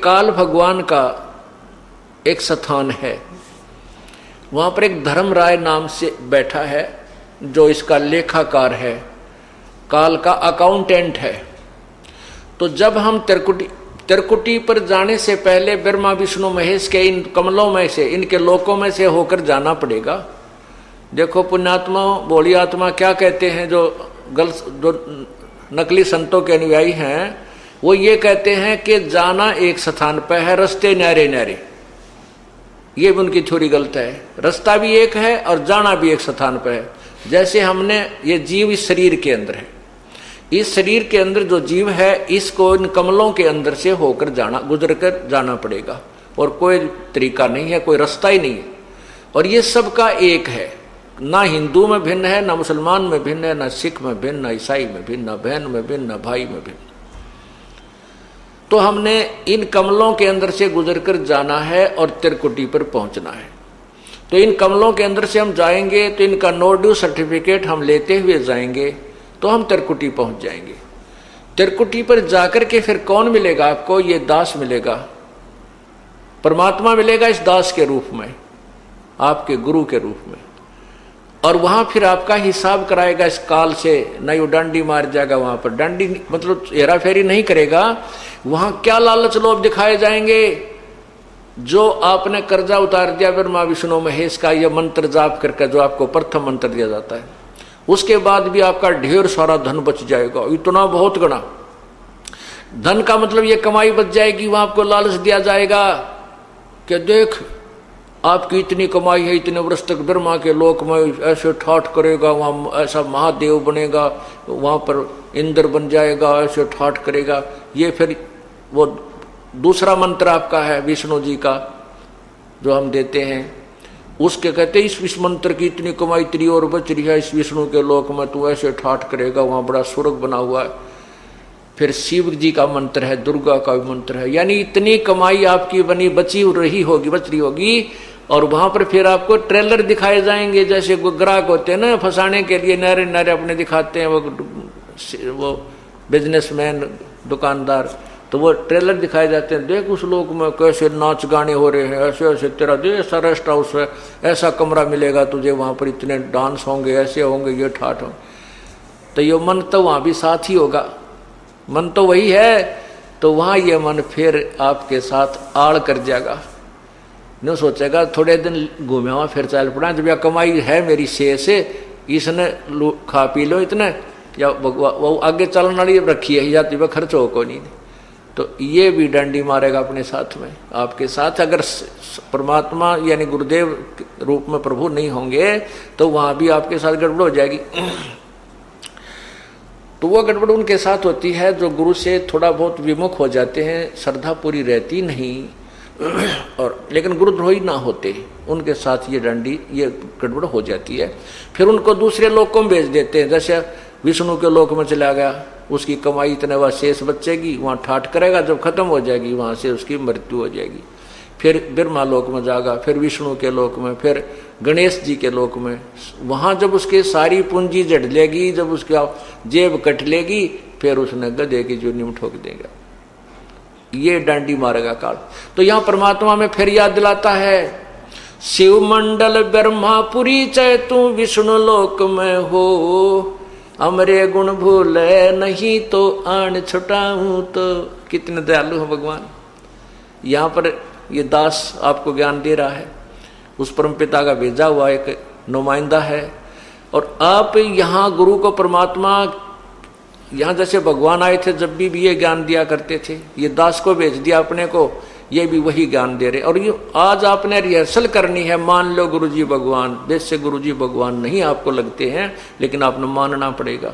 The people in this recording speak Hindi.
काल भगवान का एक स्थान है, वहां पर एक धर्मराय नाम से बैठा है जो इसका लेखाकार है, काल का अकाउंटेंट है। तो जब हम त्रिकुटी पर जाने से पहले ब्रह्मा विष्णु महेश के इन कमलों में से, इनके लोकों में से होकर जाना पड़ेगा। देखो पुण्यात्मा भोली आत्मा क्या कहते हैं, जो नकली संतों के अनुयायी हैं, वो ये कहते हैं कि जाना एक स्थान पर है, रास्ते न्यारे न्यारे। ये भी उनकी थ्योरी गलत है। रास्ता भी एक है और जाना भी एक स्थान पर है। जैसे हमने ये जीव इस शरीर के अंदर है, इस शरीर के अंदर जो जीव है, इसको इन कमलों के अंदर से होकर जाना, गुजर कर जाना पड़ेगा, और कोई तरीका नहीं है, कोई रास्ता ही नहीं है। और ये सबका एक है, ना हिंदू में भिन्न है, ना मुसलमान में भिन्न है, ना सिख में भिन्न, ना ईसाई में भिन्न, ना बहन में भिन्न, ना भाई में भिन्न। तो हमने इन कमलों के अंदर से गुजर कर जाना है और त्रिकुटी पर पहुंचना है। तो इन कमलों के अंदर से हम जाएंगे तो इनका नो ड्यू सर्टिफिकेट हम लेते हुए जाएंगे तो हम त्रिकुटी पहुंच जाएंगे। त्रिकुटी पर जाकर के फिर कौन मिलेगा आपको? ये दास मिलेगा, परमात्मा मिलेगा इस दास के रूप में, आपके गुरु के रूप में। और वहां फिर आपका हिसाब कराएगा इस काल से। नहीं वो डांडी मार जाएगा, वहां पर डांडी मतलब हेरा फेरी नहीं करेगा। वहां क्या लालच लोभ दिखाए जाएंगे? जो आपने कर्जा उतार दिया ब्रह्मा विष्णु महेश का, यह मंत्र जाप करके, जो आपको प्रथम मंत्र दिया जाता है, उसके बाद भी आपका ढेर सारा धन बच जाएगा, इतना बहुत गणा धन का मतलब ये कमाई बच जाएगी। वहां आपको लालच दिया जाएगा कि देख आपकी इतनी कमाई है, इतने वर्ष तक ब्रह्मा के लोक में ऐसे ठाठ करेगा, वहां ऐसा महादेव बनेगा, वहां पर इंद्र बन जाएगा, ऐसे ठाठ करेगा। ये फिर वो दूसरा मंत्र आपका है विष्णु जी का जो हम देते हैं, उसके कहते इस मंत्र की इतनी कमाई तेरी और बच रही है, इस विष्णु के लोक में तू ऐसे ठाठ करेगा, वहां बड़ा स्वर्ग बना हुआ है। फिर शिव जी का मंत्र है, दुर्गा का भी मंत्र है, यानी इतनी कमाई आपकी बनी बच रही होगी। और वहां पर फिर आपको ट्रेलर दिखाए जाएंगे, जैसे ग्राहक होते हैं ना फंसाने के लिए, नारे नारे अपने दिखाते हैं वो बिजनेसमैन दुकानदार, तो वो ट्रेलर दिखाए जाते हैं। देख उस लोक में कैसे नाच गाने हो रहे हैं, ऐसे ऐसे तेरा देख ऐसा रेस्ट हाउस है, ऐसा कमरा मिलेगा तुझे, वहां पर इतने डांस होंगे, ऐसे होंगे, ये ठाठ होंगे। तो ये मन तो वहां भी साथ ही होगा, मन तो वही है। तो वहां ये मन फिर आपके साथ आड़ कर जाएगा, नहीं सोचेगा थोड़े दिन घूमे हुआ फिर चल पड़ा, जब यह कमाई है मेरी शेष है, इसने खा पी लो इतने, या वो आगे चलने वाली रखी है या तो खर्च हो को नहीं। तो ये भी डंडी मारेगा अपने साथ में, आपके साथ। अगर परमात्मा यानी गुरुदेव रूप में प्रभु नहीं होंगे तो वहां भी आपके साथ गड़बड़ हो जाएगी। तो वो गड़बड़ उनके साथ होती है जो गुरु से थोड़ा बहुत विमुख हो जाते हैं, श्रद्धा पूरी रहती नहीं, और लेकिन गुरुद्रोही ना होते, उनके साथ ये डंडी ये गड़बड़ हो जाती है। फिर उनको दूसरे लोकों में भेज देते हैं, जैसे विष्णु के लोक में चला गया, उसकी कमाई इतने वह शेष बचेगी, वहां ठाठ करेगा, जब खत्म हो जाएगी वहां से उसकी मृत्यु हो जाएगी। फिर ब्रह्मा लोक में जाएगा, फिर विष्णु के लोक में, फिर गणेश जी के लोक में। वहां जब उसकी सारी पूंजी जड़ लेगी, जब उसका जेब कट लेगी, फिर उसने गधे की जो निम ठोक देगा। ये डांडी मारेगा काल। तो यहां परमात्मा में फिर याद दिलाता है, शिव मंडल ब्रह्मापुरी चै तू विष्णु लोक में हो, हमरे गुण भूले नहीं तो आन छुटाऊं। तो कितने दयालु है भगवान। यहाँ पर ये दास आपको ज्ञान दे रहा है, उस परमपिता का भेजा हुआ एक नुमाइंदा है। और आप यहाँ गुरु को परमात्मा, यहाँ जैसे भगवान आए थे जब भी ये ज्ञान दिया करते थे, ये दास को भेज दिया अपने को, ये भी वही ज्ञान दे रहे। और ये आज आपने रिहर्सल करनी है, मान लो गुरुजी भगवान, वैसे गुरुजी भगवान नहीं आपको लगते हैं, लेकिन आपने मानना पड़ेगा।